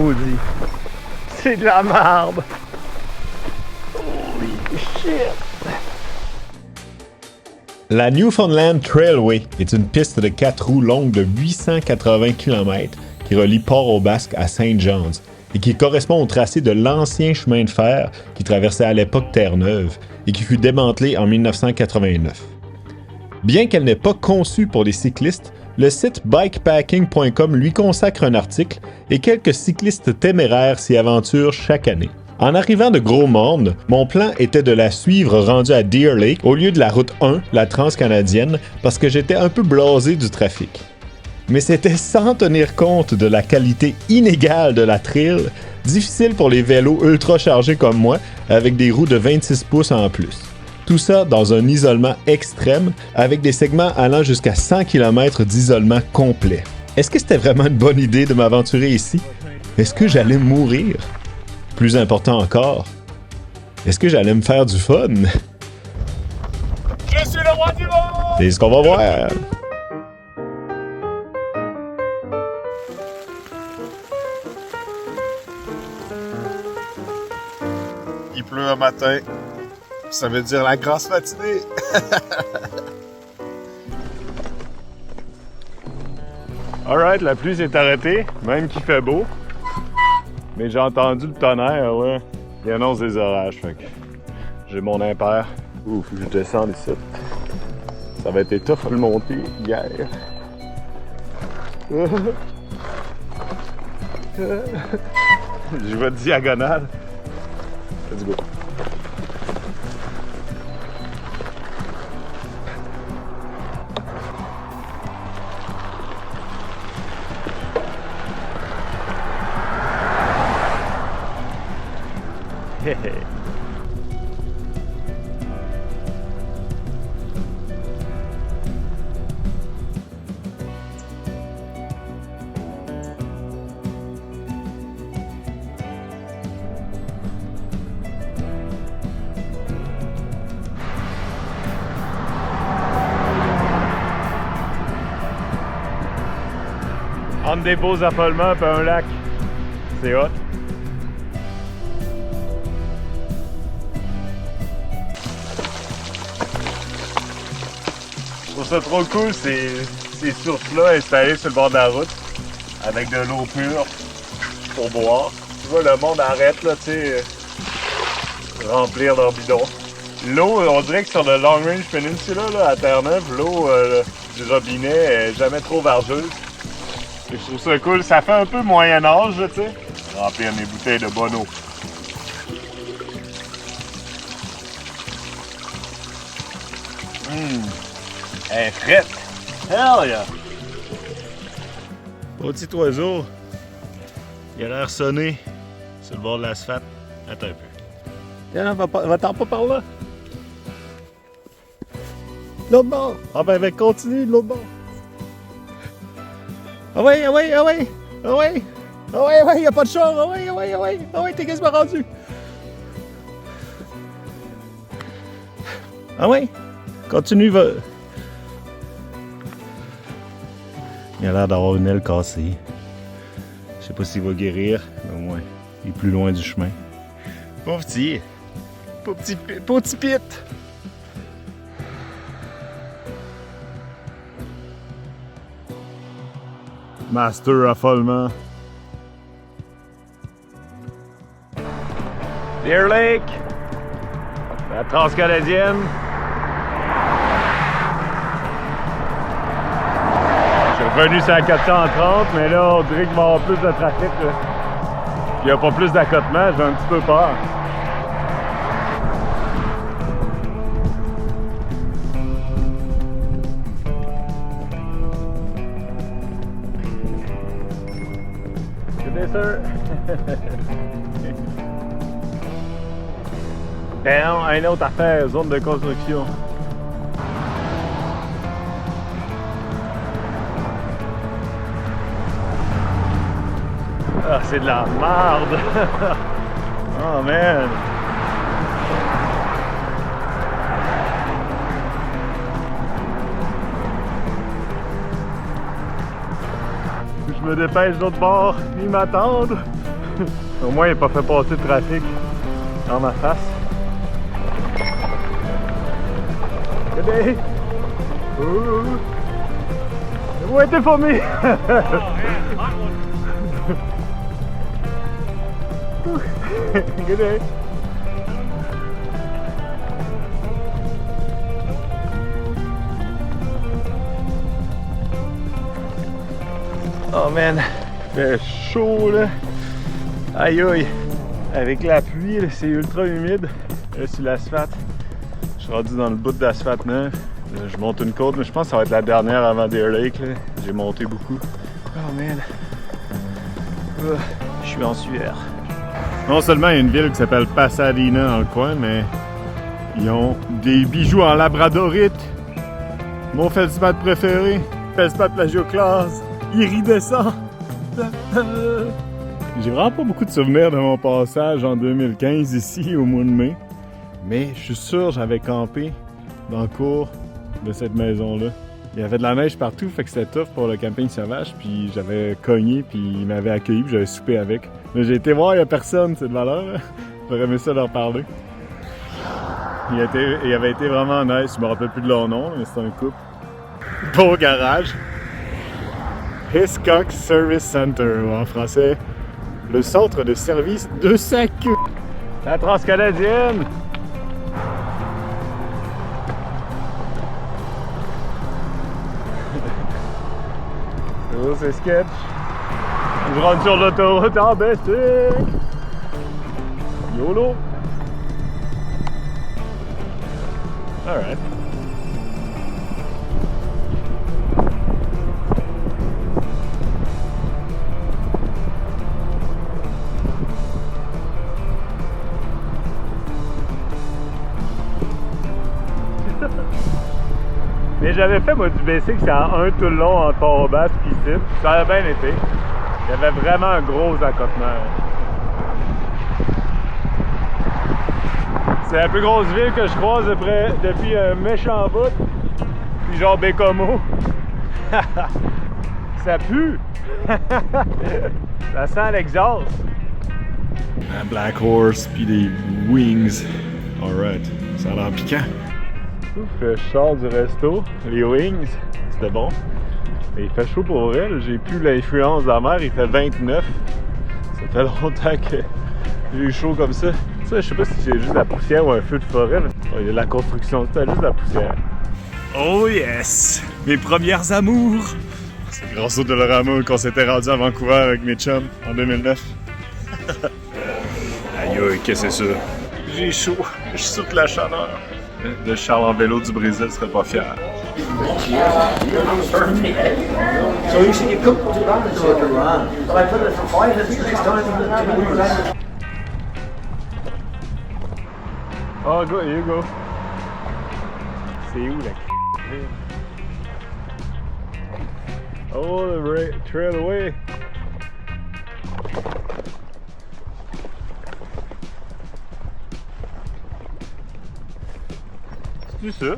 maudit. C'est de la merde. Holy shit. La Newfoundland Trailway est une piste de 4 roues longue de 880 km qui relie Port-au-Basque à St. John's et qui correspond au tracé de l'ancien chemin de fer qui traversait à l'époque Terre-Neuve et qui fut démantelé en 1989. Bien qu'elle n'est pas conçue pour les cyclistes, le site bikepacking.com lui consacre un article et quelques cyclistes téméraires s'y aventurent chaque année. En arrivant de Gros-Morne, mon plan était de la suivre rendue à Deer Lake au lieu de la route 1, la transcanadienne, parce que j'étais un peu blasé du trafic. Mais c'était sans tenir compte de la qualité inégale de la trail, difficile pour les vélos ultra chargés comme moi, avec des roues de 26 pouces en plus. Tout ça dans un isolement extrême, avec des segments allant jusqu'à 100 km d'isolement complet. Est-ce que c'était vraiment une bonne idée de m'aventurer ici? Est-ce que j'allais mourir? Plus important encore, est-ce que j'allais me faire du fun? Je suis le roi du monde! C'est ce qu'on va voir! Il pleut un matin. Ça veut dire la grasse matinée. Alright, la pluie s'est arrêtée, même qu'il fait beau. Mais j'ai entendu le tonnerre, là. Il annonce des orages, fait que j'ai mon impair. Ouf, je descends ici. Ça va être tough à le monter hier. Je vais diagonale. Let's go. Entre des beaux affolements et un lac. C'est hot. Je trouve ça trop cool, ces sources-là installées sur le bord de la route, avec de l'eau pure pour boire. Tu vois, le monde arrête, là, tu sais, remplir leur bidon. L'eau, on dirait que sur le Long Range Peninsula, là, à Terre-Neuve, l'eau du robinet est jamais trop vargeuse. Et je trouve ça cool, ça fait un peu Moyen-Âge, tu sais. Remplir mes bouteilles de bonne eau. Elle est frette! Hell yeah! Petit oiseau, il a l'air sonné sur le bord de l'asphalte. Attends un peu. Tiens, va-t'en pas par là! L'autre bord! Ah ben, continue de l'autre bord! Ah ouais, ah ouais, ah ouais! Ah ouais! Ah ouais, ah ouais, y'a pas de char! Ah ouais, ah ouais, ah ouais! Ah ouais, t'es quasiment rendu! Ah ouais! Continue, va! Il a l'air d'avoir une aile cassée. Je sais pas s'il va guérir, mais au moins, il est plus loin du chemin. Pauvre petit! Pauvre petit pit! Master affolement. Deer Lake, la transcanadienne. Je suis revenu sur la 430, mais là, on dirait qu'il va y avoir plus de trafic. Là. Il n'y a pas plus d'accotement, j'ai un petit peu peur. Sûr. Et non, une autre affaire, zone de construction. Ah, c'est de la merde! Oh man! Je me dépêche de l'autre bord, ils m'attendent. Au moins, il n'a pas fait passer de trafic dans ma face. Good day! Ooh. Où était formé? Good day! Oh man, il fait chaud là. Aïe aïe. Avec la pluie, c'est ultra humide. Là, sur l'asphalte. Je suis rendu dans le bout d'asphalte neuf. Là, je monte une côte, mais je pense que ça va être la dernière avant Deer Lake. J'ai monté beaucoup. Oh man. Je suis en sueur. Non seulement il y a une ville qui s'appelle Pasadena dans le coin, mais ils ont des bijoux en labradorite. Mon feldspath préféré, feldspath plagioclase, iridescent. J'ai vraiment pas beaucoup de souvenirs de mon passage en 2015 ici au mois de mai. Mais je suis sûr j'avais campé dans le cours de cette maison-là. Il y avait de la neige partout, fait que c'était tough pour le camping sauvage. Puis j'avais cogné, puis ils m'avaient accueilli, puis j'avais soupé avec. Mais j'ai été voir, il y a personne, c'est de valeur. J'aurais aimé ça leur parler. Il avait été vraiment nice, je me rappelle plus de leur nom, mais c'est un couple. Beau garage. Hiscox Service Center, ou en français, le centre de service de sac. La Transcanadienne! Oh, c'est sketch. Je rentre sur l'autoroute en bicycle. YOLO. Alright. Mais j'avais fait moi du basic, c'est en un tout le long entre Port-au-Basque et ici. Ça a bien été. Il y avait vraiment un gros accotement. C'est la plus grosse ville que je croise depuis un méchant bout. Puis genre Bécomo. Ça pue! Ça sent l'exhaust. Un Black Horse puis des Wings. Alright, ça a l'air piquant. Je sors du resto, les Wings, c'était bon. Mais il fait chaud pour vrai, j'ai plus l'influence de la mer, il fait 29. Ça fait longtemps que j'ai eu chaud comme ça. Ça, je sais pas si c'est juste de la poussière ou un feu de forêt. Il y a de la construction, c'était juste de la poussière. Oh yes! Mes premières amours! C'est grâce au Dolorama qu'on s'était rendu à Vancouver avec mes chums en 2009. Aïe aïe, qu'est-ce que c'est ça? J'ai chaud, je suis sous la chaleur. Le Charles en vélo du Brésil serait pas fier. So you said you cooked to that to it, but I put it for 5 minutes next time to be. Oh, go, you go. C'est où la Oh, the trail away. C'est ça?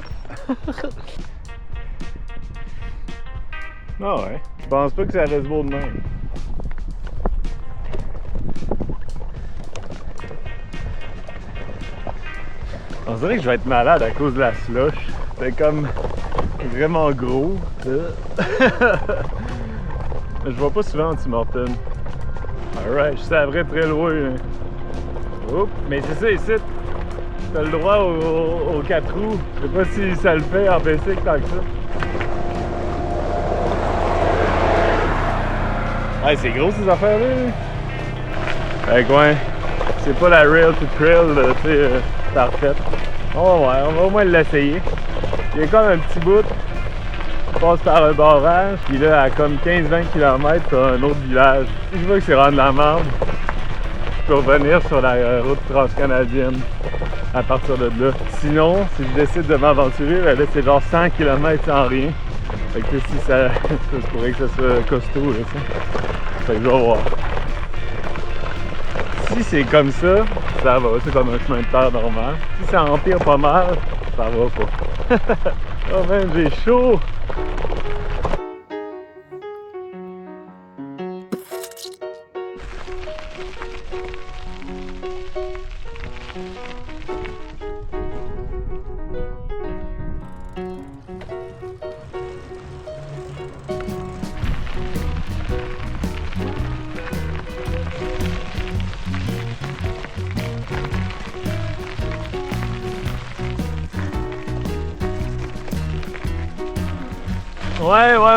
Ah ouais. Je pense pas que ça reste beau de même. On dirait que je vais être malade à cause de la slush. C'est comme vraiment gros. Je vois pas souvent Tim Hortons. Alright, je savais très loin. Oups, mais c'est ça ici. T'as le droit aux 4 roues. Je sais pas si ça le fait en bicycle tant que ça. Ouais, c'est gros ces affaires-là. Fait que ouais, c'est pas la rail to trail, tu sais, parfaite. On va au moins l'essayer. Il y a comme un petit bout qui passe par un barrage, puis là, à comme 15-20 km, t'as un autre village. Si je vois que c'est rendu de la merde, je peux revenir sur la route transcanadienne à partir de là. Sinon, si je décide de m'aventurer, ben là, c'est genre 100 km sans rien. Fait que si ça se pourrait que ça soit costaud, là, ça. Fait que je vais voir. Si c'est comme ça va, c'est comme un chemin de terre normal. Si ça empire pas mal, ça va pas. Oh man, j'ai chaud!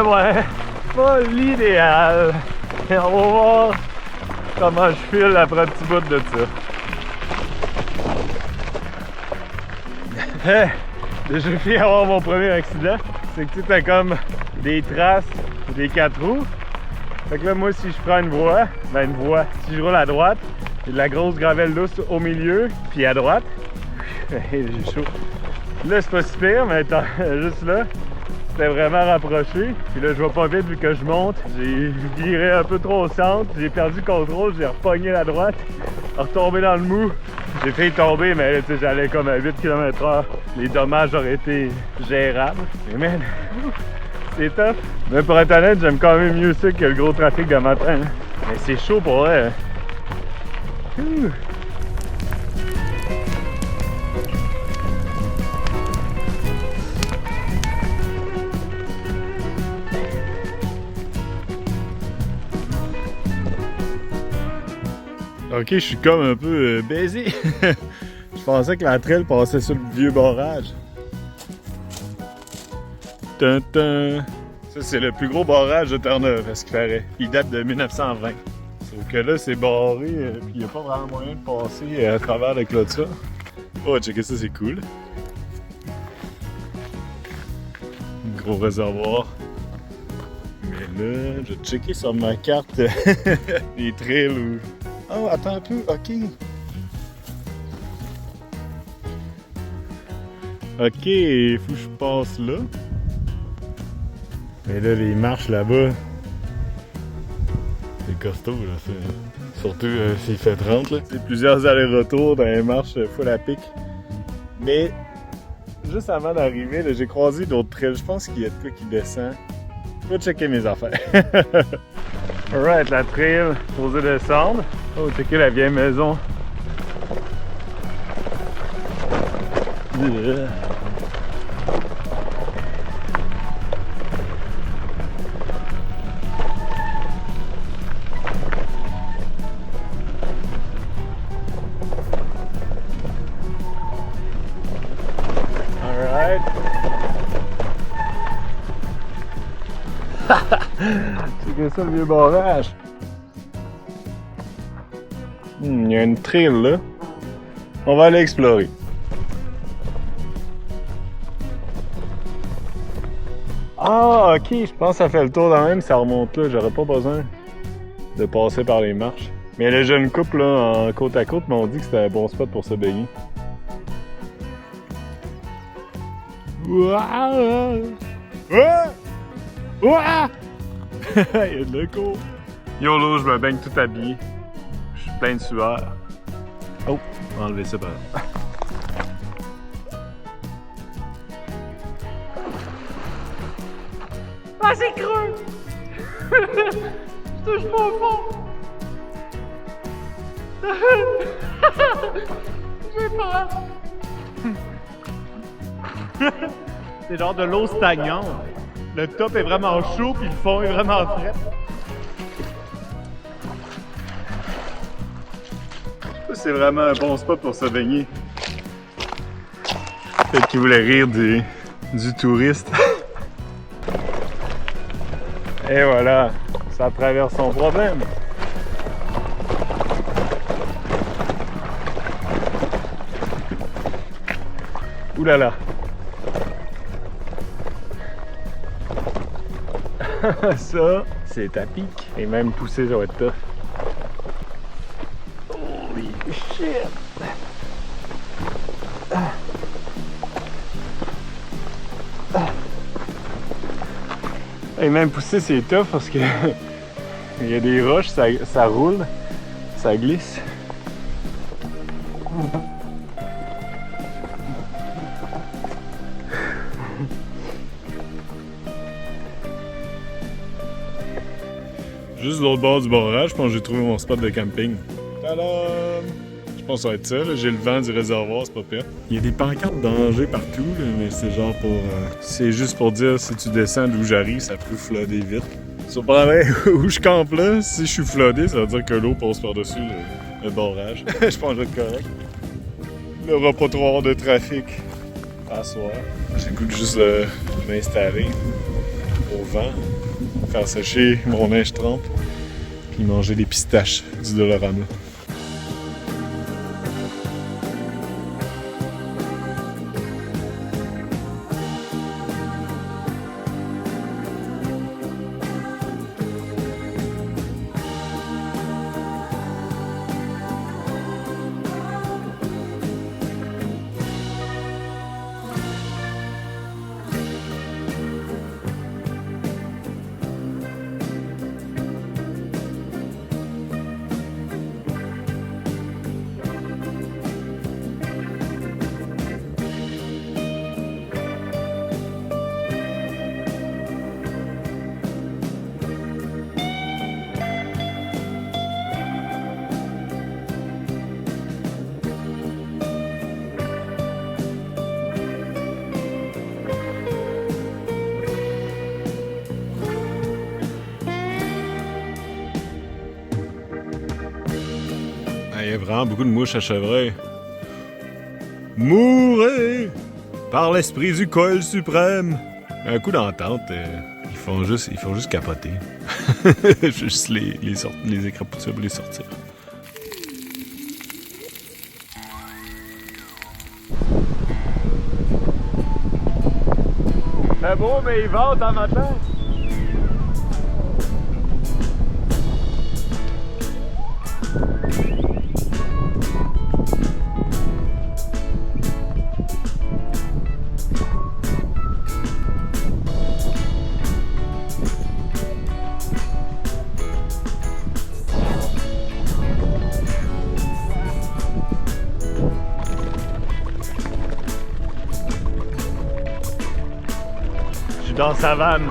Ouais. Pas l'idéal. Et on va voir comment je file après un petit bout de ça. J'ai fait avoir mon premier accident. C'est que tu as comme des traces, des 4 roues. Fait que là, moi, si je prends une voie, si je roule à droite, il y a de la grosse gravelle douce au milieu, puis à droite. J'ai chaud. Là, c'est pas si pire, mais juste là, c'était vraiment rapproché. Puis là, je vais pas vite vu que je monte. J'ai viré un peu trop au centre, j'ai perdu le contrôle, j'ai repogné la droite, retombé dans le mou. J'ai failli tomber, mais tu sais, j'allais comme à 8 km/h. Les dommages auraient été gérables. Mais man, c'est tough. Mais pour être honnête, j'aime quand même mieux ça que le gros trafic de matin. Mais c'est chaud pour vrai. Ok, je suis comme un peu baisé. Je pensais que la trail passait sur le vieux barrage. Tintin. Ça, c'est le plus gros barrage de Terre-Neuve, à ce qu'il paraît. Il date de 1920. Sauf que là, c'est barré, puis il n'y a pas vraiment moyen de passer à travers la clôture. Oh, checker ça, c'est cool. Un gros réservoir. Mais là, je vais checker sur ma carte les trails où... Oh, attends un peu, ok. Ok, il faut que je passe là. Mais là, les marches là-bas, c'est costaud, là. Surtout s'il fait 30, là. C'est plusieurs allers-retours dans les marches full à pic. Mais, juste avant d'arriver, j'ai croisé d'autres trails. Je pense qu'il y a de quoi qui descend. Je vais checker mes affaires. Alright, la trail posée descendre. Oh, checker la vieille maison. Yeah. Alright. Checker ça, le vieux barrage. Il y a une trail là. On va aller explorer. Ah, ok, je pense que ça fait le tour quand même, ça remonte là. J'aurais pas besoin de passer par les marches. Mais le jeune couple là, en côte à côte m'ont dit que c'était un bon spot pour se baigner. Ouah! Ouah! Ouah! Il y a de l'écho. YOLO, je me baigne tout habillé. Je suis plein de sueur. Oh, on va enlever ça par là. Ah, c'est creux! Je touche pas au fond! J'ai peur! C'est genre de l'eau stagnante. Le top est vraiment chaud puis le fond est vraiment frais. C'est vraiment un bon spot pour se baigner. Peut-être qu'il voulait rire du touriste. Et voilà, ça traverse son problème. Ouh là là. Ça, c'est à pic. Et même pousser, ça va être tough. Holy shit! Et même pousser, c'est tough parce que il y a des roches, ça roule, ça glisse. Juste de l'autre bord du barrage, je pense que j'ai trouvé mon spot de camping. Tadam! Je Je pense que ça va être ça, là. J'ai le vent du réservoir, c'est pas pire. Il y a des pancartes danger partout, là, mais c'est genre pour... c'est juste pour dire, si tu descends d'où j'arrive, ça peut flooder vite. Cependant, où je campe là, si je suis floodé, ça veut dire que l'eau passe par-dessus le barrage. Je pense que je vais être correct. Il n'y aura pas trop avoir de trafic à soir. J'écoute juste m'installer au vent, faire sécher mon linge trempe, puis manger des pistaches du Dolorama. Il y a vraiment beaucoup de mouches à chevreuil. Mourez par l'esprit du col suprême. Un coup d'entente, ils font juste capoter. Juste les écrapoutir pour les sortir. C'est beau, mais il vente en matin. Dans sa vanne.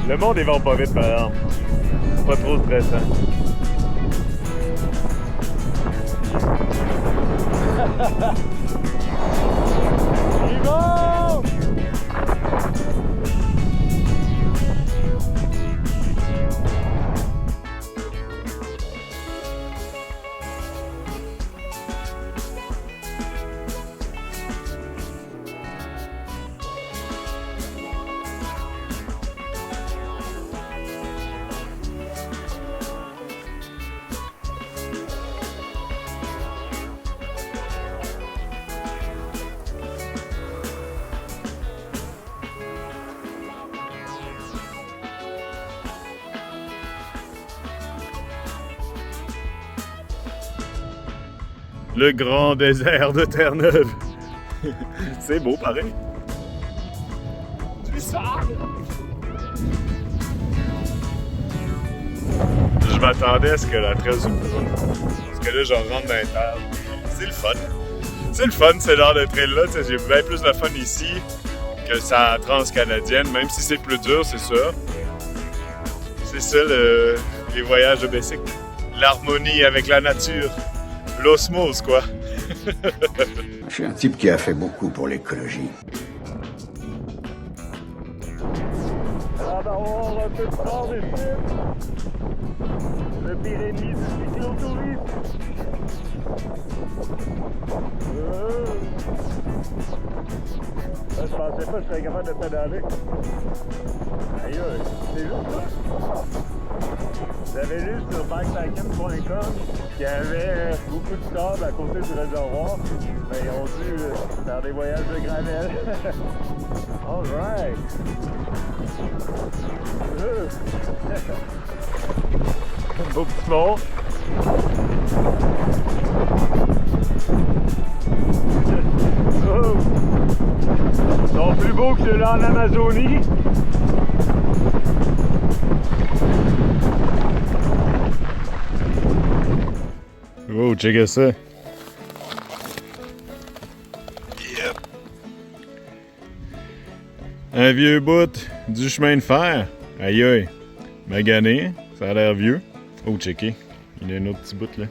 Le monde, ils vont pas vite, par exemple. C'est pas trop stressant. Ils vont! Le grand désert de Terre-Neuve. C'est beau, pareil. Du sable! Je m'attendais à ce que la trace me brûle. Parce que là, je rentre dans les terres. C'est le fun. C'est le fun, ce genre de trail-là. J'ai bien plus de fun ici que sa transcanadienne, même si c'est plus dur, c'est ça. C'est ça, les voyages de bicycle. L'harmonie avec la nature. L'osmose, quoi. Je suis un type qui a fait beaucoup pour l'écologie. Alors d'avoir un peu de sport de chute. Le pire ennemi du cyclotourisme. Je pensais pas que je serais capable de pédaler. Aïe, c'est juste ça. J'avais lu sur bikepacking.com qu'il y avait beaucoup de sable à côté du réservoir. Mais ils ont dû faire des voyages de granel. All right. Un beau petit mont. Oh. Ils sont plus beaux que ceux-là en Amazonie. Oh, check ça. Yep. Un vieux bout du chemin de fer. Aïe aïe. Magané, ça a l'air vieux. Oh, checké. Il y a un autre petit bout là.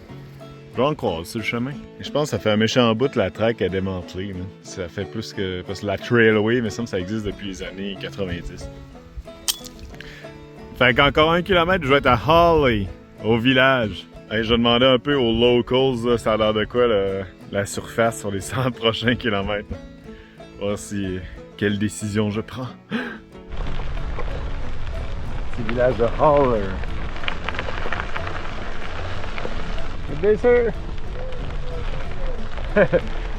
Je vais en croire sur le chemin. Je pense que ça fait un méchant bout, la track est démantelée. Man. Ça fait plus que. Parce que la Trailway, mais ça existe depuis les années 90. Fait qu'encore 1 kilomètre, je vais être à Hawley, au village. Hey, je vais demander un peu aux locals, là, ça a l'air de quoi la surface sur les 100 prochains kilomètres. Voir si. Quelle décision je prends. C'est le village de Hawley. Good day, sir.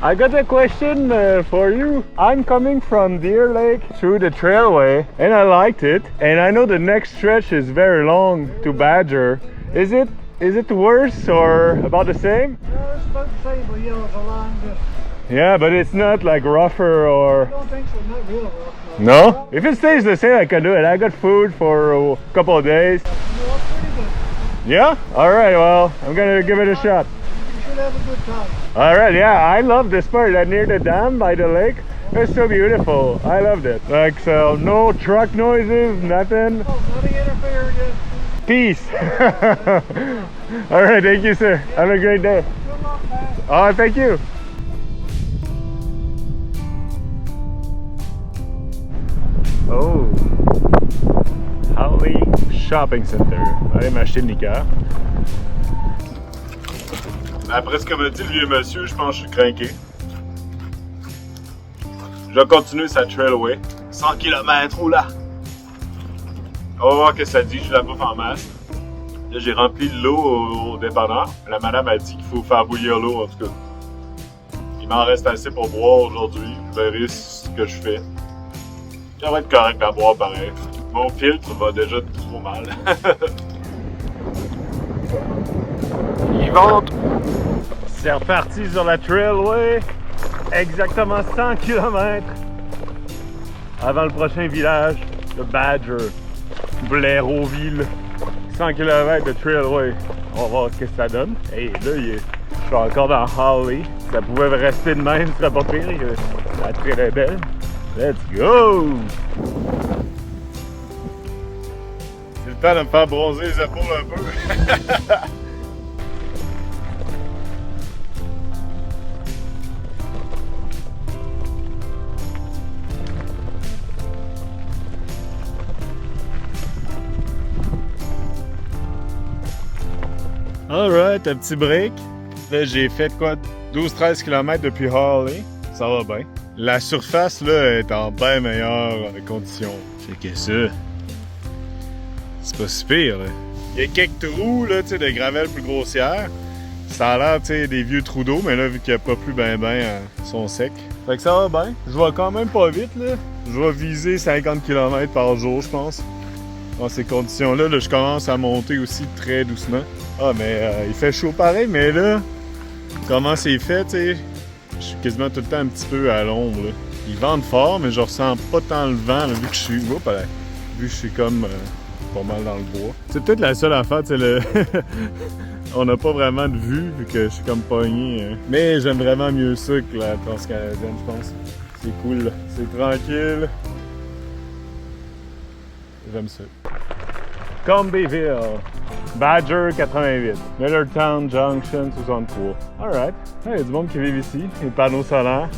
I got a question for you. I'm coming from Deer Lake through the trailway and I liked it. And I know the next stretch is very long to Badger. Is it worse or about the same? No, it's about the same, but yeah, it's a long distance. Yeah, but it's not like rougher or... I don't think so, not real rough. No? If it stays the same, I can do it. I got food for a couple of days. No, it's pretty good. Yeah? Alright, well, I'm gonna give it a shot. You should have a good time. Alright, yeah, I love this part near the dam by the lake. It's so beautiful. I loved it. Like, so no truck noises, nothing. Oh, nothing interfering with. Peace. Alright, thank you, sir. Have a great day. Good luck, man. Oh, thank you. Oh. Hawley Shopping Center. Allez m'acheter une liqueur. Après ce que m'a dit le vieux monsieur, je pense que je suis craqué. Je vais continuer sa trailway. 100 km, oh là! On va voir ce que ça dit, je la bouffe en masse. Là, j'ai rempli de l'eau au dépanneur. La madame a dit qu'il faut faire bouillir l'eau, en tout cas. Il m'en reste assez pour boire aujourd'hui. Je verrai ce que je fais. Ça va être correct à boire pareil. Mon filtre va déjà trop mal. Il monte! C'est reparti sur la trailway. Exactement 100 km avant le prochain village de Badger, Blaireauville. 100 km de trailway. On va voir ce que ça donne. Et là, je suis encore dans Hawley. Ça pouvait rester de même, ce serait pas pire. La trail est belle. Let's go! C'est le temps de me faire bronzer les épaules un peu. Alright, un petit break. Là, j'ai fait quoi? 12-13 km depuis Hawley. Ça va bien. La surface, là, est en bien meilleure condition. C'est que ça. C'est pas si pire, là. Il y a quelques trous, là, tu sais, de gravelle plus grossière. Ça a l'air, tu sais, des vieux trous d'eau, mais là, vu qu'il n'y a pas plus ben, ils sont secs. Fait que ça va bien. Je vais quand même pas vite, là. Je vais viser 50 km par jour, je pense. Dans ces conditions-là, là, je commence à monter aussi très doucement. Ah, mais il fait chaud pareil, mais là, comment c'est fait, tu sais, je suis quasiment tout le temps un petit peu à l'ombre, là. Il vente fort, mais je ressens pas tant le vent, là, vu que je suis... Oups, là, vu que je suis comme pas mal dans le bois. C'est peut-être la seule affaire, tu sais, le... On n'a pas vraiment de vue, vu que je suis comme pogné. Hein. Mais j'aime vraiment mieux ça que la Transcanadienne, je pense. C'est cool, là. C'est tranquille. J'aime ça. Combéville, Badger 88, Millertown Junction 63. Alright, il y a du monde qui vit ici, les panneaux solaires.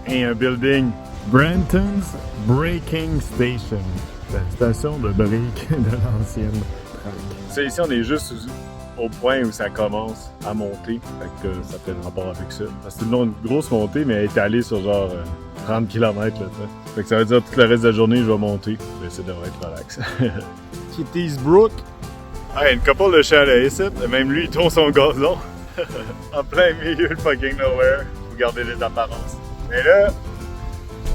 Et un building, Brenton's Braking Station. La station de break de l'ancienne track. Ça, ici, on est juste au point où ça commence à monter. Fait que ça fait le rapport avec ça. Parce que c'est une grosse montée, mais étalée sur genre 30 km. Là, fait que ça veut dire que tout le reste de la journée, je vais monter. Mais ça devrait être relax. Kitty's Brook. Une couple de chalets ici, même lui il tourne son gazon. En plein milieu de fucking nowhere. Faut garder les apparences. Mais là,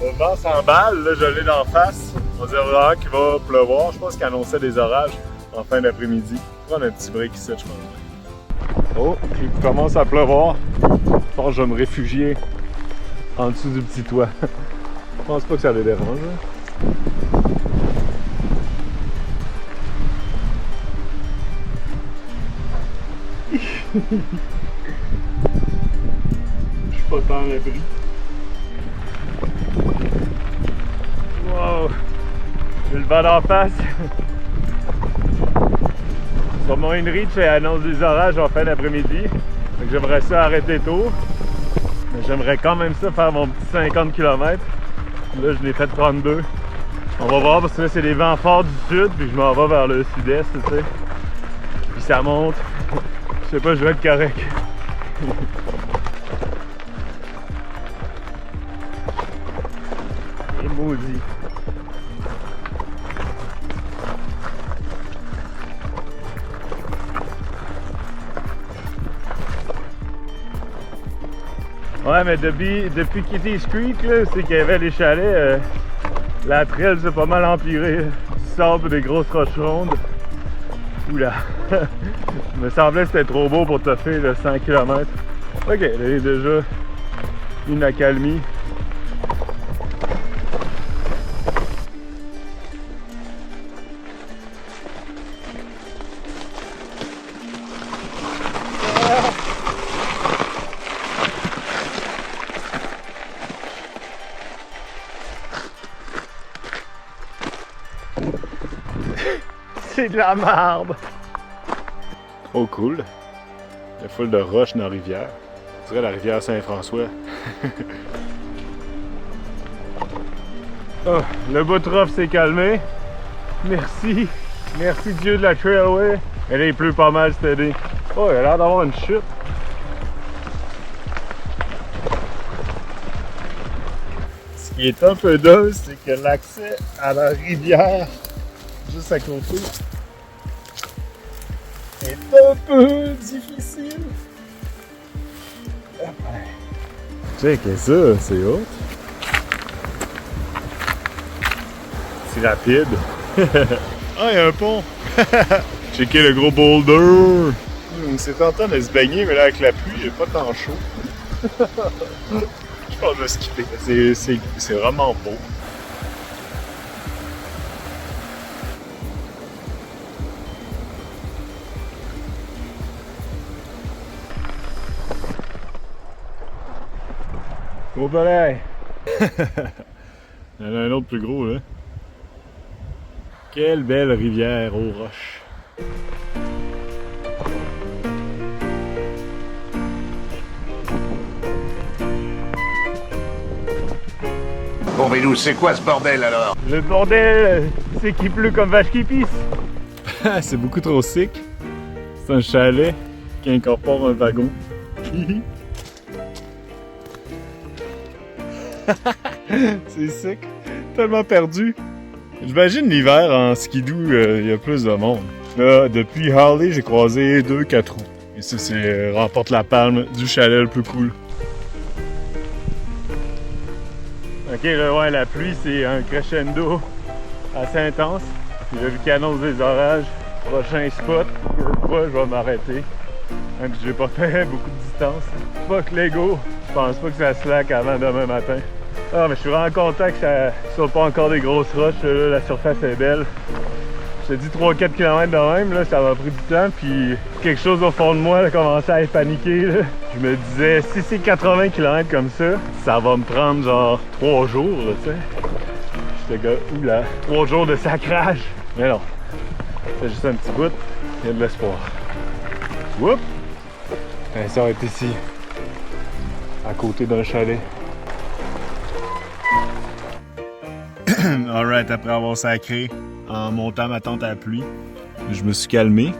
le vent s'emballe, là je l'ai d'en face. On dirait vraiment qu'il va pleuvoir. Je pense qu'il annonçait des orages en fin d'après-midi. On va prendre un petit break ici, je pense. Oh, il commence à pleuvoir. Je pense que je vais me réfugier en dessous du petit toit. Je pense pas que ça les dérange. Je suis pas tant à l'abri. Wow! J'ai le vent d'en face. Sur mon InReach, elle annonce des orages en fin d'après-midi. J'aimerais ça arrêter tôt. Mais j'aimerais quand même ça faire mon petit 50 km. Là, je l'ai fait 32. On va voir parce que là, c'est des vents forts du sud. Puis je m'en vais vers le sud-est, tu sais. Puis ça monte. Je sais pas, je vais être correct. Et maudit. Ouais, mais depuis Kitty's Creek, c'est qu'il y avait les chalets, la trail s'est pas mal empirée. Du sable et des grosses roches rondes. Oula! Il me semblait que c'était trop beau pour toffer le 100 km. Ok, là, il y a déjà une accalmie. C'est de la marde! Oh cool! Il y a full de roches dans la rivière. On dirait la rivière Saint-François. Oh, le bout de rough s'est calmé. Merci! Merci Dieu de la Trailway. Et là, il pleut pas mal cette année. Oh, il a l'air d'avoir une chute. Ce qui est un peu dingue, c'est que l'accès à la rivière juste à côté est un peu difficile. Check ça, c'est haut. C'est rapide. Ah, il y a un pont. Checker le gros boulder. C'est tentant de se baigner, mais là avec la pluie, j'ai pas tant chaud. Je pense que je vais skipper. C'est vraiment beau. Gros balai! Il y en a un autre plus gros là. Quelle belle rivière aux roches. Bon, mais nous, c'est quoi ce bordel alors? Le bordel, c'est qu'il pleut comme vache qui pisse. C'est beaucoup trop sick. C'est un chalet qui incorpore un wagon. C'est sick. Tellement perdu. J'imagine l'hiver en skidoo, il y a plus de monde. Là, depuis Harley, j'ai croisé 2 4 roues. Et ça, c'est remporte la palme du chalet le plus cool. Ok, là, ouais, la pluie, c'est un crescendo assez intense. Puis là, vu qu'il annonce des orages, prochain spot, je vais m'arrêter. Même si j'ai pas fait beaucoup de distance. Fuck Lego, je pense pas que ça slack avant demain matin. Ah, mais je suis vraiment content que ça soit pas encore des grosses roches. Là, la surface est belle. Je te dis 3-4 km de même, là, ça m'a pris du temps. Puis quelque chose au fond de moi a commencé à être paniqué. Là. Je me disais, si c'est 80 km comme ça va me prendre genre 3 jours, tu sais. J'étais comme, oula, 3 jours de sacrage. Mais non, c'est juste un petit bout, il y a de l'espoir. Whoop! Ça va être ici, à côté d'un chalet. Alright, après avoir sacré en montant ma tente à la pluie, je me suis calmé.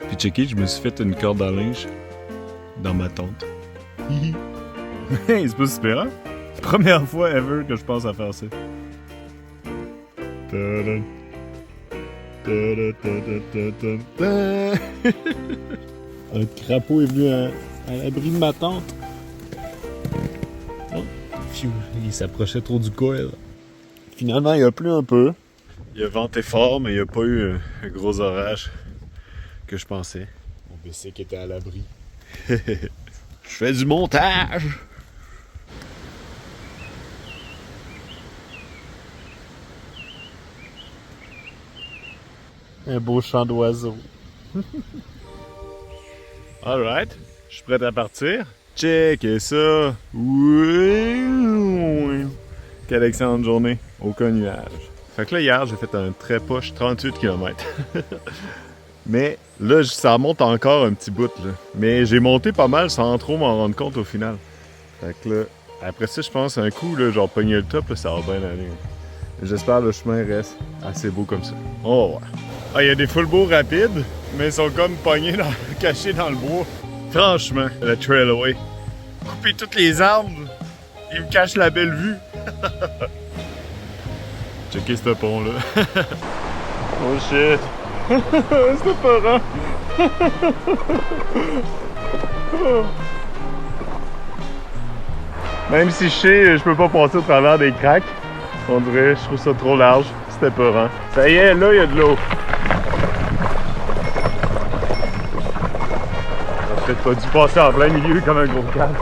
Puis checké, je me suis fait une corde à linge dans ma tente. C'est pas super, hein? Première fois ever que je pense à faire ça. Tadam. Un crapaud est venu à l'abri de ma tente. Oh, pfiou, il s'approchait trop du coil. Finalement, il a plu un peu. Il a venté fort, mais il n'y a pas eu un gros orage que je pensais. Mon bicycle était à l'abri. Je fais du montage! Un beau chant d'oiseau. Alright, je suis prêt à partir. Checkez ça! Oui! Quelle excellente journée, aucun nuage. Fait que là, hier, j'ai fait un très poche 38 km. Mais là, ça monte encore un petit bout, là. Mais j'ai monté pas mal sans trop m'en rendre compte au final. Fait que là, après ça, je pense un coup, là, genre pogner le top, là, ça va bien aller. J'espère que le chemin reste assez beau comme ça. On va voir. Ah, il y a des full beaux rapides, mais ils sont comme pognés, cachés dans le bois. Franchement, le trailway. Couper toutes les arbres, il me cache la belle vue. Checkez ce pont-là. Oh shit. C'est peurant. Même si je sais, je peux pas passer au travers des craques. On dirait, je trouve ça trop large. C'était peurant. Ça y est, là, il y a de l'eau. J'aurais peut-être pas dû passer en plein milieu comme un gros calme.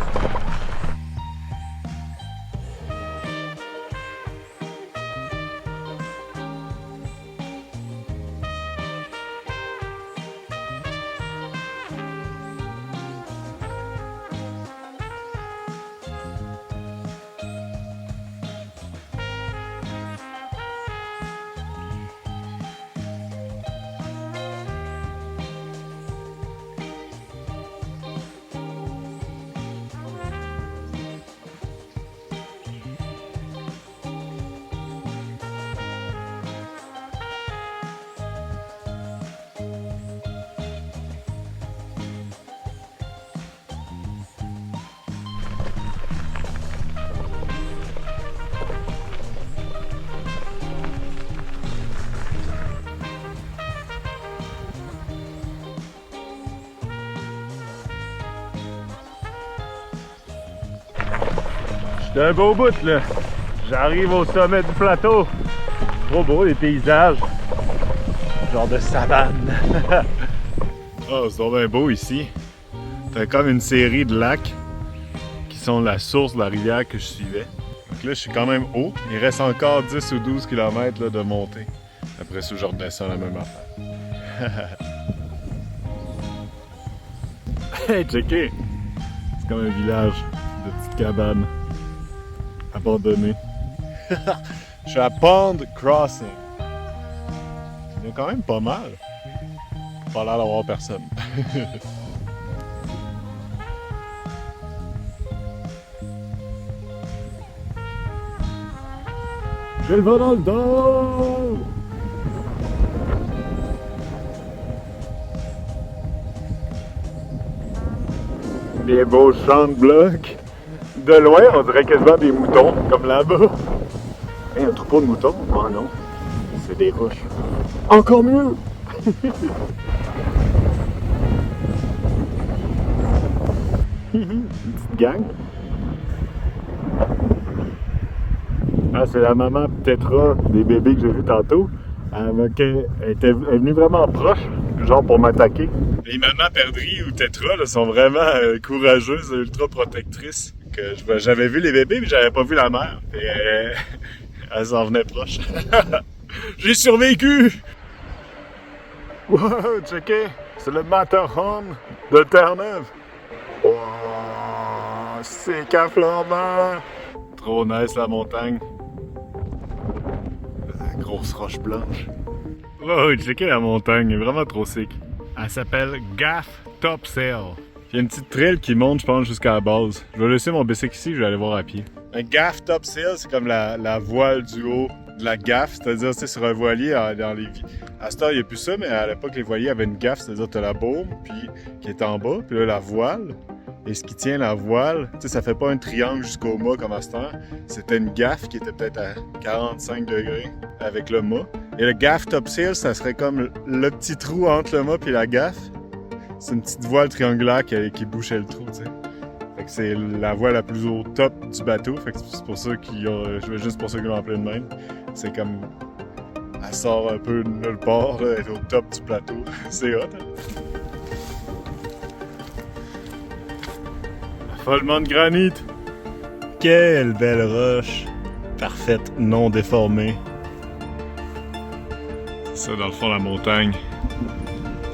C'est un beau bout là. J'arrive au sommet du plateau. Trop beau les paysages. Genre de savane. Oh, c'est donc bien beau ici. T'as comme une série de lacs qui sont la source de la rivière que je suivais. Donc là, je suis quand même haut. Il reste encore 10 ou 12 km là, de montée. Après ça, je redescends la même affaire. Hey, checké! C'est comme un village de petites cabanes abandonnées. Je suis à Pond Crossing. Il y a quand même pas mal. Pas l'air d'avoir personne. J'ai le vent dans le dos! Des beaux champs de blocs. De loin, on dirait quasiment des moutons, comme là-bas. Hey, un troupeau de moutons? Oh non, c'est des roches. Encore mieux! Une petite gang. Ah, c'est la maman Tetra des bébés que j'ai vu tantôt. Elle est venue vraiment proche, genre pour m'attaquer. Les mamans perdrix ou Tetra là, sont vraiment courageuses et ultra protectrices. J'avais vu les bébés, mais j'avais pas vu la mère. Et elle s'en venait proche. J'ai survécu! Wow, checkez! C'est le Matterhorn de Terre-Neuve. Wow, c'est caflambant! Trop nice la montagne. La grosse roche blanche. Wow, checkez la montagne, elle est vraiment trop sick. Elle s'appelle Gaff Topsail. Il y a une petite trail qui monte, je pense, jusqu'à la base. Je vais laisser mon bicycle ici, je vais aller voir à pied. Un gaff topsail, c'est comme la voile du haut de la gaffe, c'est-à-dire, c'est sur un voilier dans les... À ce temps, il n'y a plus ça, mais à l'époque, les voiliers avaient une gaffe, c'est-à-dire, tu as la baume, puis qui est en bas, puis là, la voile. Et ce qui tient la voile, tu sais, ça fait pas un triangle jusqu'au mât comme à ce temps. C'était une gaffe qui était peut-être à 45 degrés avec le mât. Et le gaff topsail, ça serait comme le petit trou entre le mât et la gaffe. C'est une petite voile triangulaire qui bouchait le trou, tu sais. Fait que c'est la voile la plus au top du bateau. Fait que c'est pour ça juste pour ça qu'ils l'ont appelé de même. C'est comme... Elle sort un peu de nulle part, là, elle est au top du plateau. C'est hot, hein? Affolement de granit! Quelle belle roche! Parfaite, non déformée. C'est ça, dans le fond, la montagne.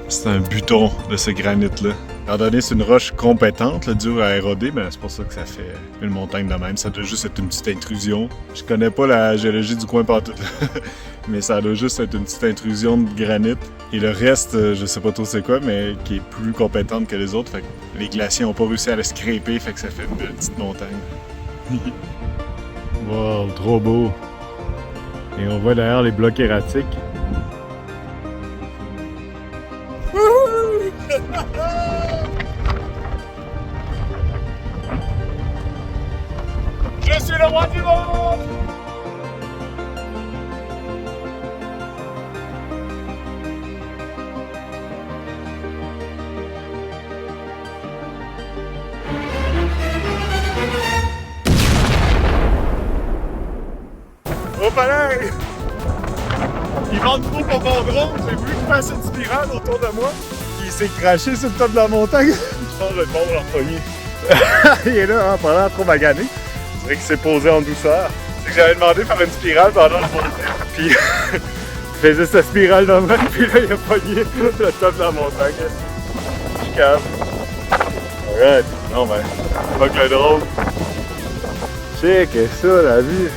C'est un buton de ce granit-là. Étant donné c'est une roche compétente, là, dure à éroder, mais c'est pour ça que ça fait une montagne de même. Ça doit juste être une petite intrusion. Je connais pas la géologie du coin partout, mais ça doit juste être une petite intrusion de granit. Et le reste, je sais pas trop c'est quoi, mais qui est plus compétente que les autres. Fait que les glaciers ont pas réussi à le scraper, fait que ça fait une belle petite montagne. Wow, trop beau! Et on voit derrière les blocs erratiques. Je suis le roi du monde! Au palais! Ils vendent trop pour mon drone, j'ai vu qu'il fasse une spirale autour de moi. Il s'est craché sur le top de la montagne. Je pense que je vais le prendre leur poignet. Il est là, hein, pendant trop magané. C'est vrai qu'il s'est posé en douceur. C'est que j'avais demandé de faire une spirale pendant la montée. Puis il faisait sa spirale dans le même, puis là il a pogné le top de la montagne. Je calme. Alright. Non ben, fuck le drone. Check ça la vie.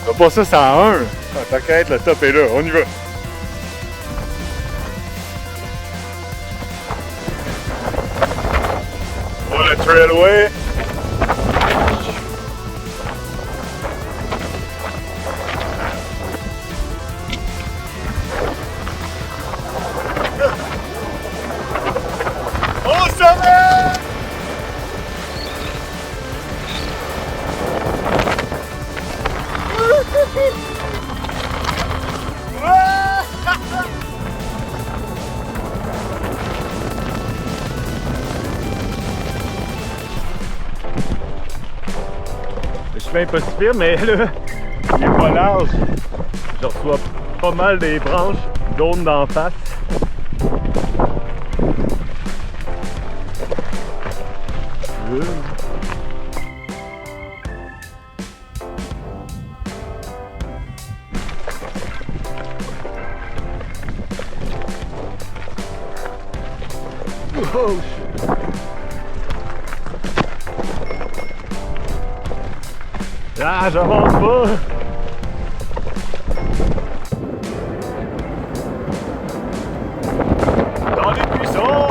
T'as pas ça 101. Tant qu'à être, le top est là, on y va. Oh le trailway. Au sommet! Le chemin est pas si pire, mais là, il est pas large. Je reçois pas mal des branches jaunes d'en face. Oh shit! Ah, j'avance pas! Dans les buissons!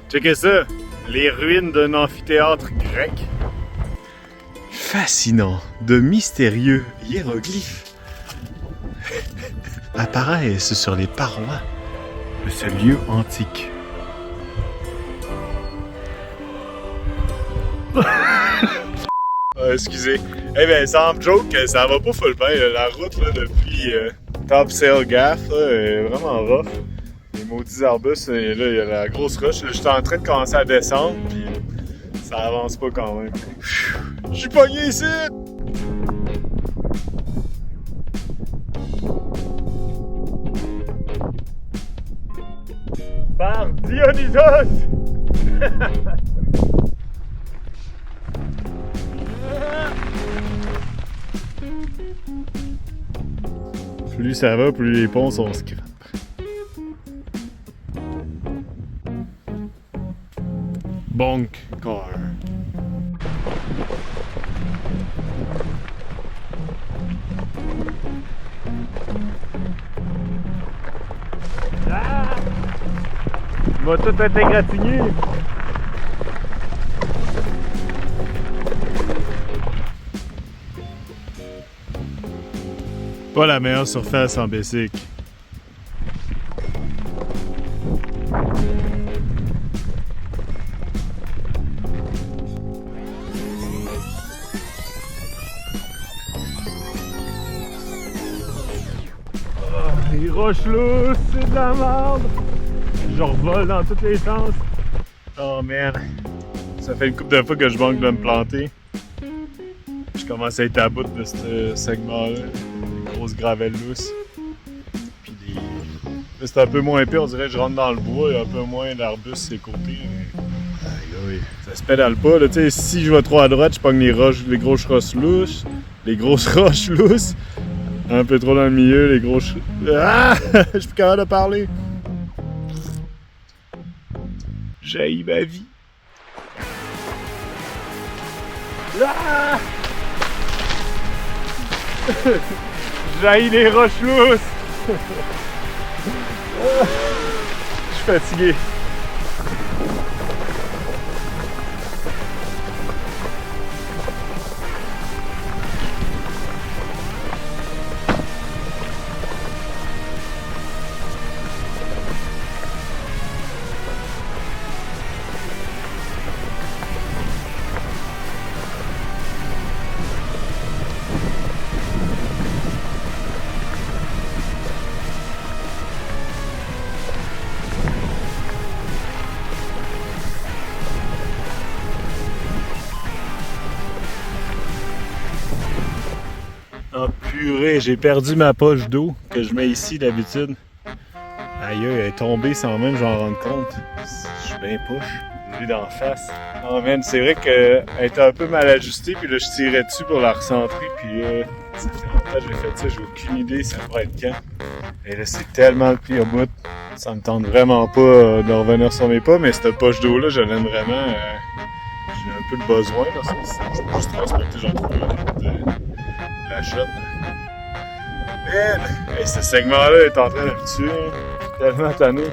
Checkez ça! Les ruines d'un amphithéâtre grec. Fascinant, de mystérieux hiéroglyphes apparaissent sur les parois de ce lieu antique. Excusez. Eh bien, sans joke, ça va pas full bien. La route là, depuis Topsail Gaff est vraiment rough. Les maudits arbustes, et là, il y a la grosse roche. J'étais en train de commencer à descendre, puis ça avance pas quand même. Je suis pogné ici! Par Dionysos! Plus ça va, plus les ponts sont scrap. Bonk car. Ah! Il va tout être égratigné. Pas la meilleure surface en Bessic. les roches lousses, c'est de la merde! Je revole dans tous les sens. Oh man! Ça fait une couple de fois que je manque de me planter. Je commence à être à bout de ce segment-là. Des grosses gravelles lousses. Puis des... Là, c'est un peu moins pire, on dirait que je rentre dans le bois, il y a un peu moins d'arbustes sur les côtés. Mais... Aïe aïe. Ça se pédale pas, là. Tu sais, si je vais trop à droite, je pogne les grosses roches lousses. Les grosses roches lousses. Un peu trop dans le milieu, les grosses... Ah! Je suis plus capable de parler. J'haïs ma vie. Ah! J'haïs les roches lousses. Je suis fatigué. Oh purée, j'ai perdu ma poche d'eau que je mets ici d'habitude. Aïe, elle est tombée sans même j'en rendre compte. Je suis bien push. Je l'ai d'en face. Oh man, c'est vrai qu'elle était un peu mal ajustée, puis là je tirais dessus pour la recentrer, puis ça fait longtemps que j'ai fait ça, j'ai aucune idée ça pourrait être quand. Et là c'est tellement le pire bout. Ça me tente vraiment pas de revenir sur mes pas, mais cette poche d'eau là, je l'aime vraiment. J'ai un peu de besoin parce que je peux juste transporter j'en trouve la shot. Man! Hey, ce segment-là est en train de me tuer. Je suis tellement tanné.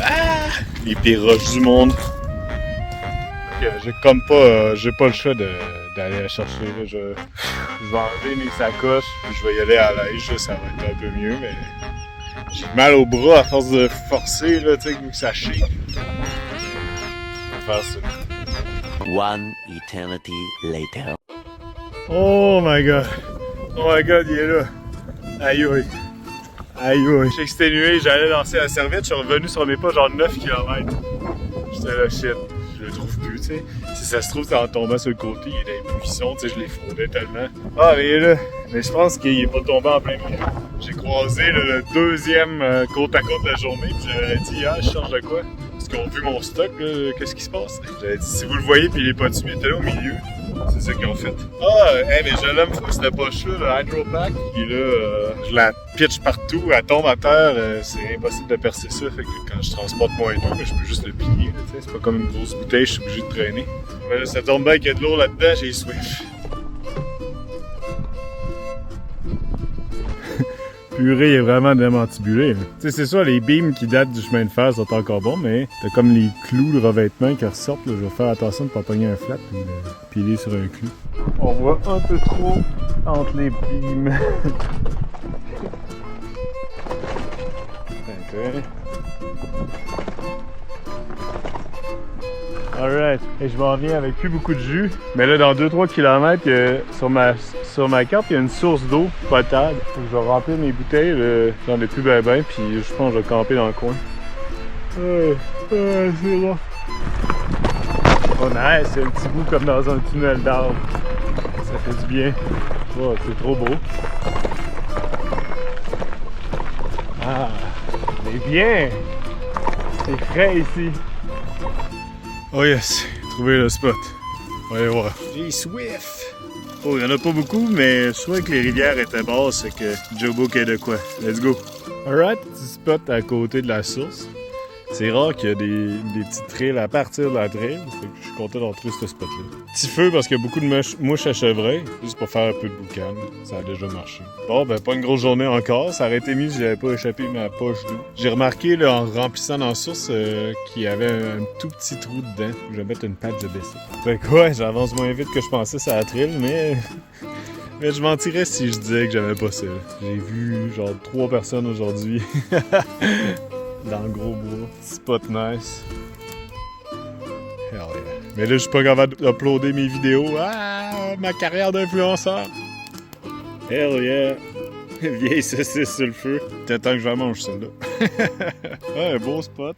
Ah! Les pires roches du monde. Ok, j'ai comme pas, j'ai pas le choix d'aller la chercher. Là. Je vais enlever mes sacoches, puis je vais y aller à l'aise. Ça va être un peu mieux, mais j'ai mal au bras à force de forcer, là, tu sais, que ça chie. Je vais faire ça. One eternity later. Oh my god! Oh my god, il est là! Aïe aïe! Aïe aïe! J'ai exténué, j'allais lancer la serviette, je suis revenu sur mes pas genre 9 km. J'étais là, shit, je le trouve plus, tu sais. Si ça se trouve, c'est en tombant sur le côté, il est dans les buissons, tu sais, je l'ai fondé tellement. Ah, mais il est là! Mais je pense qu'il est pas tombé en plein milieu. J'ai croisé le deuxième côte à côte de la journée, puis j'avais dit, ah, je change de quoi? Parce qu'on a vu mon stock, là, qu'est-ce qui se passe? J'avais dit, si vous le voyez, puis il est pas dessus, mais il était là au milieu. C'est ça qu'ils ont fait. Ah, hey, mais je l'aime fou, cette poche-là, le Hydro Pack. Puis là, je la pitch partout, elle tombe à terre, c'est impossible de percer ça. Fait que quand je transporte moins d'eau, je peux juste le plier. C'est pas comme une grosse bouteille, je suis obligé de traîner. Mais là, ça tombe bien qu'il y a de l'eau là-dedans, j'ai Swift. Purée, il est vraiment démantibulé. Tu sais, c'est ça, les beams qui datent du chemin de fer sont encore bons, mais t'as comme les clous de revêtement qui ressortent. Là. Je vais faire attention de ne pas pogner un flat ou de piler sur un clou. On voit un peu trop entre les beams. Ok. Alright, et je m'en viens avec plus beaucoup de jus. Mais là, dans 2-3 km, sur ma carte, il y a une source d'eau potable. Donc, je vais remplir mes bouteilles, j'en ai plus ben, puis je pense que je vais camper dans le coin. C'est bon. Oh nice, c'est un petit bout comme dans un tunnel d'arbre. Ça fait du bien. Oh, c'est trop beau. Ah, c'est bien. C'est frais ici. Oh yes, trouvé le spot. On va aller voir. J'ai Swift. Oh, il y en a pas beaucoup, mais je trouvais que les rivières étaient basses, c'est que Jobo qu'il y a de quoi. Let's go. Alright, petit spot à côté de la source. C'est rare qu'il y a des petits trails à partir de la trail. Fait que je suis content d'en trouver ce spot-là. Petit feu parce qu'il y a beaucoup de mouches à chevreuil, juste pour faire un peu de boucan. Ça a déjà marché. Bon, ben pas une grosse journée encore. Ça aurait été mieux si j'avais pas échappé ma poche d'eau. J'ai remarqué là, en remplissant dans la source qu'il y avait un tout petit trou dedans. Je vais mettre une patch de baisser. Fait que ouais, j'avance moins vite que je pensais sur la trail, mais... Mais je mentirais si je disais que j'avais pas ça. J'ai vu genre 3 personnes aujourd'hui. Dans le gros bois. Spot nice. Hell yeah. Mais là, je suis pas capable d'uploader mes vidéos. Ah, ma carrière d'influenceur. Hell yeah. Vieille saucisse sur le feu. T'attends que je la mange, celle-là. Un beau spot.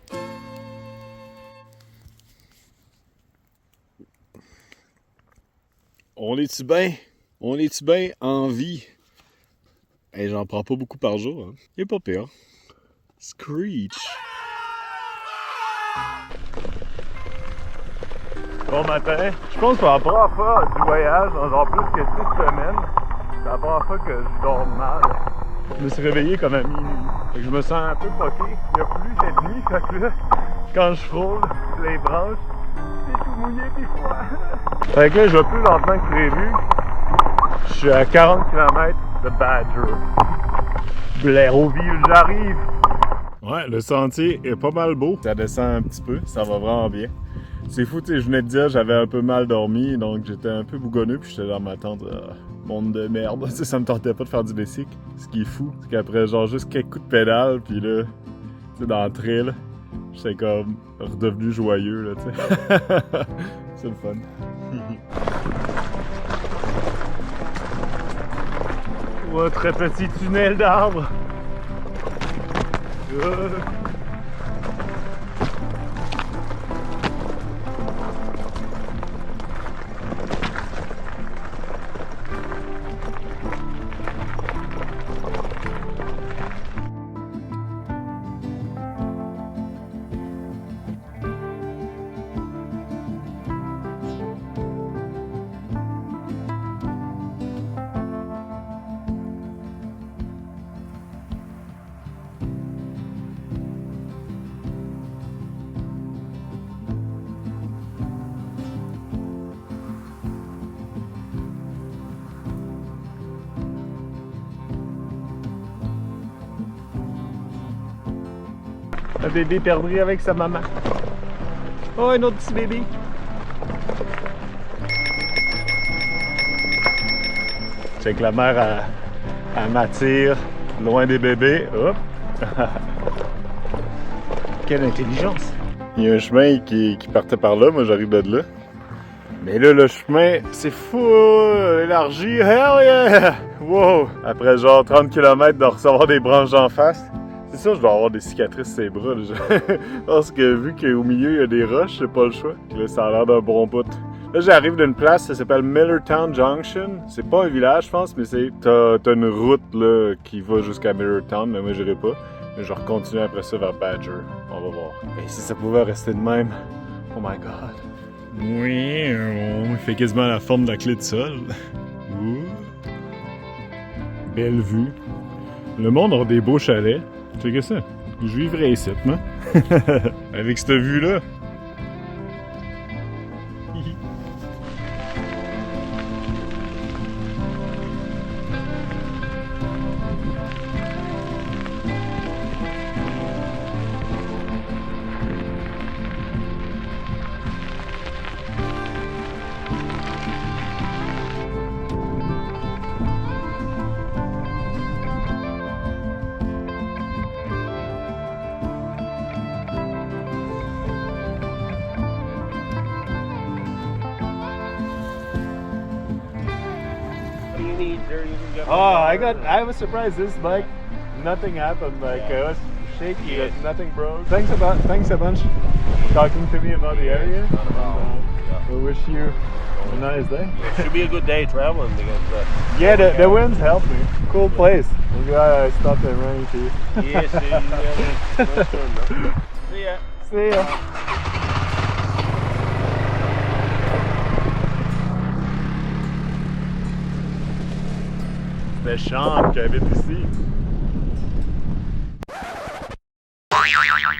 On est-tu bien? On est-tu bien en vie? Hey, j'en prends pas beaucoup par jour. Hein. Il est pas pire. Screech. Bon matin. Je pense que c'est la première fois du voyage, dans genre plus que 6 semaines, c'est la première fois que je dors mal. Je me suis réveillé comme à minuit. Fait que je me sens un peu poqué. Il a plu cette nuit, fait que là, quand je frôle les branches, c'est tout mouillé pis froid. Fait que là, je vais plus lentement que prévu. Je suis à 40 km de Badger. Blaireauville, j'arrive! Ouais, le sentier est pas mal beau. Ça descend un petit peu, ça va vraiment bien. C'est fou, tu sais, je venais de dire j'avais un peu mal dormi, donc j'étais un peu bougonneux, puis j'étais dans ma tente, monde de merde. Tu sais, ça me tentait pas de faire du basic. Ce qui est fou, c'est qu'après genre juste quelques coups de pédale, puis là, tu sais, dans le trail, j'étais comme redevenu joyeux, là, tu sais. C'est le fun. Un très petit tunnel d'arbres. Un bébé perdu avec sa maman. Oh, un autre petit bébé. Check la mère, elle m'attire loin des bébés. Hop. Quelle intelligence. Il y a un chemin qui partait par là, moi j'arrive de là. Mais là, le chemin, c'est fou, élargi, hell yeah! Wow! Après genre 30 km de recevoir des branches d'en face, c'est sûr je dois avoir des cicatrices sur les bras. Parce que vu qu'au milieu il y a des roches, c'est pas le choix. Là, ça a l'air d'un bon bout. Là, j'arrive d'une place, ça s'appelle Millertown Junction. C'est pas un village, je pense, mais t'as une route là, qui va jusqu'à Millertown, mais moi j'irai pas. Mais je vais continuer après ça vers Badger. On va voir. Et si ça pouvait rester de même, oh my god. Oui, il fait quasiment la forme de la clé de sol. Ouh. Belle vue. Le monde a des beaux chalets. Checkez ça. Je vivrais ici, moi. Avec cette vue-là. Oh, I was surprised this bike, nothing happened, like it was shaky, but nothing broke. Thanks a bunch talking to me about the area. We wish you a nice day. It should be a good day traveling because yeah, the winds help me. Cool place. I'm glad I stopped and ran into you. yes, see ya. See ya. C'était Champ qui habite ici.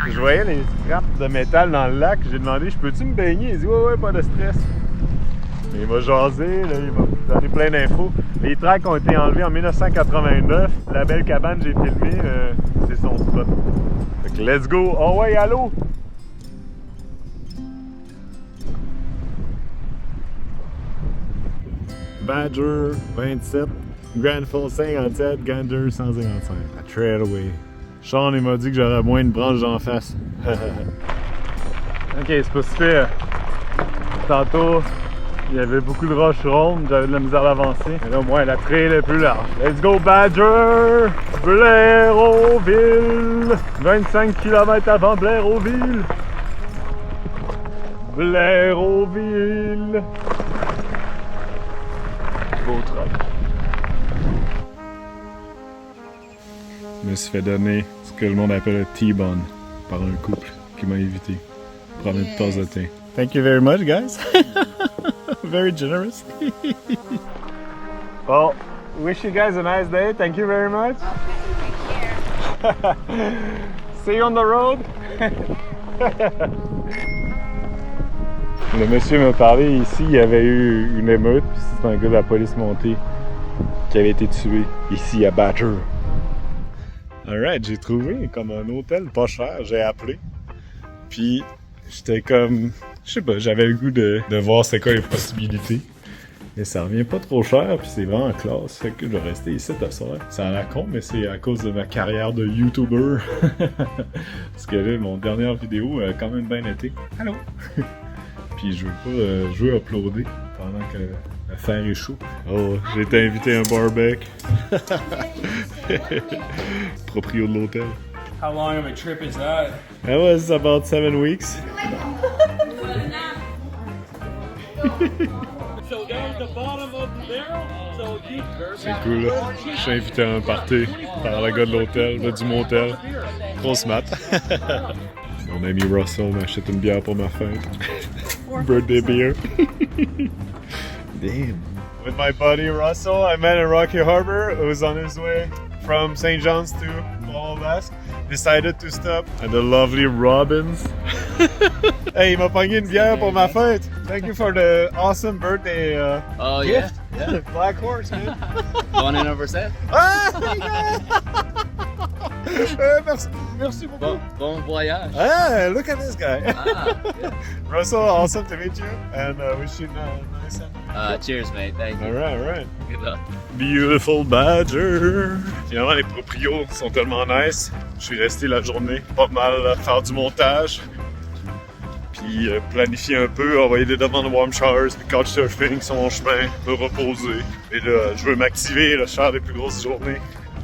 Je voyais les trappes de métal dans le lac. J'ai demandé, je peux-tu me baigner? Il dit, ouais, pas de stress. Il m'a jasé, là, il m'a donné plein d'infos. Les tracks ont été enlevés en 1989. La belle cabane que j'ai filmée, c'est son spot. Fait que let's go! Oh ouais, allô! Badger 27, Granville 57, Gander 155. À Trailway. Sean, il m'a dit que j'aurais moins de branches d'en face. Ok, c'est pas super. Tantôt, Il y avait beaucoup de roches rondes, j'avais de la misère à avancer. Mais là, au moins, la trail est plus large. Let's go, Badger! Blaireauville! 25 km avant Blaireauville! Blaireauville! Beau truc. Je me suis fait donner ce que le monde appelle un T-bone par un couple qui m'a invité. Prendre une tasse de thé. Thank you very much, guys. Very generous. Well, wish you guys a nice day. Thank you very much. See you on the road. Le monsieur m'a parlé ici, il y avait eu une émeute, puis c'est un gars de la police montée qui avait été tué ici à Badger. Alright, j'ai trouvé comme un hôtel pas cher, j'ai appelé. Puis j'étais comme, je sais pas, j'avais le goût de voir c'est quoi les possibilités. Et ça revient pas trop cher, puis c'est vraiment classe. Fait que je vais rester ici ce soir. C'est à la con, mais c'est à cause de ma carrière de YouTuber. Parce que là, mon dernière vidéo a quand même bien été. Allô? Puis je veux uploader pendant que le fer est chaud. Oh, j'ai été invité à un barbecue. Proprio de l'hôtel. How long of a trip is that? That was about 7 weeks. So that was the bottom of the barrel? So you... C'est cool, là. Je suis invité à un party par le gars de l'hôtel, du motel. Trop smart. Mon ami Russell m'achète une bière pour ma fête. Birthday beer. Damn. With my buddy Russell, I met in Rocky Harbor. Who was on his way from St. John's to Montbasque. Decided to stop at the lovely Robbins. Hey, il m'a pogné une bière pour ma fête. Thank you for the awesome birthday Oh gift. yeah. Black Horse, man. 100%. Ah, merci beaucoup. Bon voyage. Ah, look at this guy. Ah, yeah. Russell, awesome to meet you, and wish you a nice end. Cheers, mate. Thank you. All right. Good luck. Beautiful Badger. Finalement, les proprios sont tellement nice. Je suis resté la journée pas mal à faire du montage. Puis planifier un peu, envoyer des demandes de warm showers, puis couchsurfing sur mon chemin, me reposer. Et là, je veux m'activer, là, faire les plus grosses journées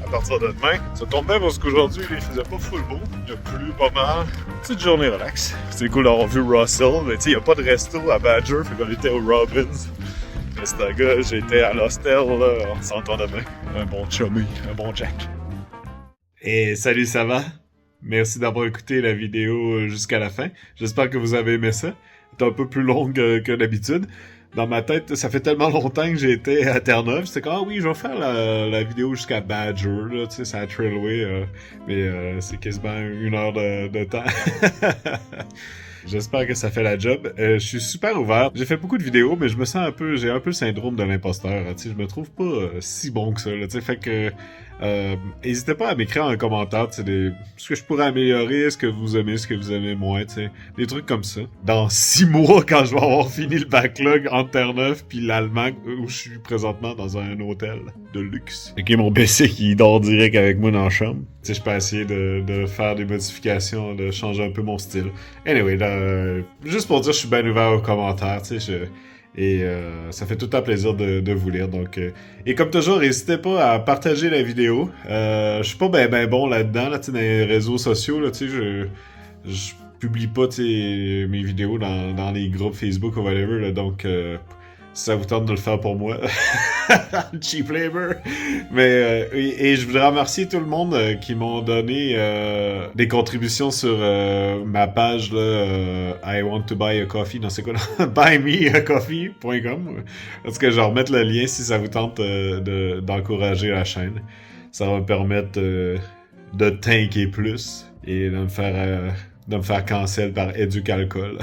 à partir de demain. Ça tombe bien parce qu'aujourd'hui, il faisait pas full beau. Il a plu pas mal. Petite journée relax. C'est cool d'avoir vu Russell, mais tu sais, il n'y a pas de resto à Badger, fait qu'on était au Robbins. Mais c'est un gars, j'étais à l'hostel, là, on s'entend demain. Un bon chummy, un bon Jack. Et salut, ça va? Merci d'avoir écouté la vidéo jusqu'à la fin. J'espère que vous avez aimé ça. C'est un peu plus longue que d'habitude. Dans ma tête, ça fait tellement longtemps que j'ai été à Terre-Neuve. C'était comme, ah oui, je vais faire la vidéo jusqu'à Badger, là, tu sais, c'est à Trailway, mais c'est quasiment 1 heure de temps. J'espère que ça fait la job. Je suis super ouvert. J'ai fait beaucoup de vidéos, mais j'ai un peu le syndrome de l'imposteur. Tu sais, je me trouve pas si bon que ça, là, tu sais, fait que n'hésitez pas à m'écrire en commentaire, tu sais, ce que je pourrais améliorer, ce que vous aimez moins, tu sais, des trucs comme ça. Dans 6 mois, quand je vais avoir fini le backlog entre Terre-Neuve puis l'Allemagne, où je suis présentement dans un hôtel de luxe. Ok, mon PC qui dort direct avec moi dans la chambre. Tu sais, je peux essayer de faire des modifications, de changer un peu mon style. Anyway, là, juste pour dire, je suis bien ouvert aux commentaires, tu sais, ça fait tout le temps plaisir de vous lire. Donc, et comme toujours, n'hésitez pas à partager la vidéo. Je suis pas ben bon là-dedans, là, dans les réseaux sociaux. Là, je publie pas mes vidéos dans les groupes Facebook ou whatever. Là, donc, si ça vous tente de le faire pour moi, cheap labor. Mais et je voudrais remercier tout le monde qui m'ont donné des contributions sur ma page là, I want to buy a coffee. Non, c'est quoi là? buymeacoffee.com. Parce que je vais remettre le lien si ça vous tente d'encourager la chaîne. Ça va me permettre de tanker plus et de me faire cancel par Educalcool.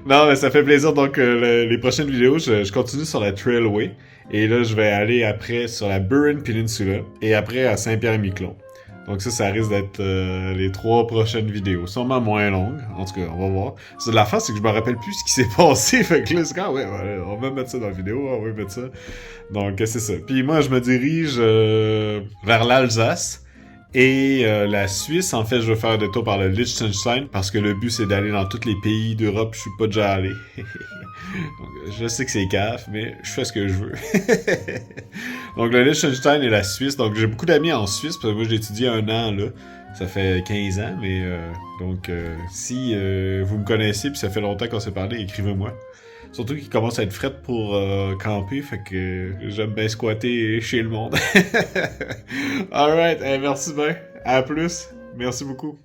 Non, mais ça fait plaisir. Donc, les prochaines vidéos, je continue sur la Trailway. Et là, je vais aller après sur la Burin Peninsula. Et après à Saint-Pierre-et-Miquelon. Donc ça risque d'être les 3 prochaines vidéos. Sûrement moins longues. En tout cas, on va voir. La fin, c'est que je me rappelle plus ce qui s'est passé. Fait que là, c'est quand, ouais, on va mettre ça dans la vidéo. On va mettre ça. Donc, c'est ça. Puis moi, je me dirige vers l'Alsace. Et la Suisse, en fait, je veux faire le tour par le Liechtenstein parce que le but, c'est d'aller dans tous les pays d'Europe. Je suis pas déjà allé. Donc, je sais que c'est caf, mais je fais ce que je veux. Donc, le Liechtenstein et la Suisse. Donc, j'ai beaucoup d'amis en Suisse parce que moi, j'ai étudié 1 an, là. Ça fait 15 ans, mais donc, si vous me connaissez puis ça fait longtemps qu'on s'est parlé, écrivez-moi. Surtout qu'il commence à être fret pour camper, fait que j'aime bien squatter chez le monde. Alright, merci bien. À plus. Merci beaucoup.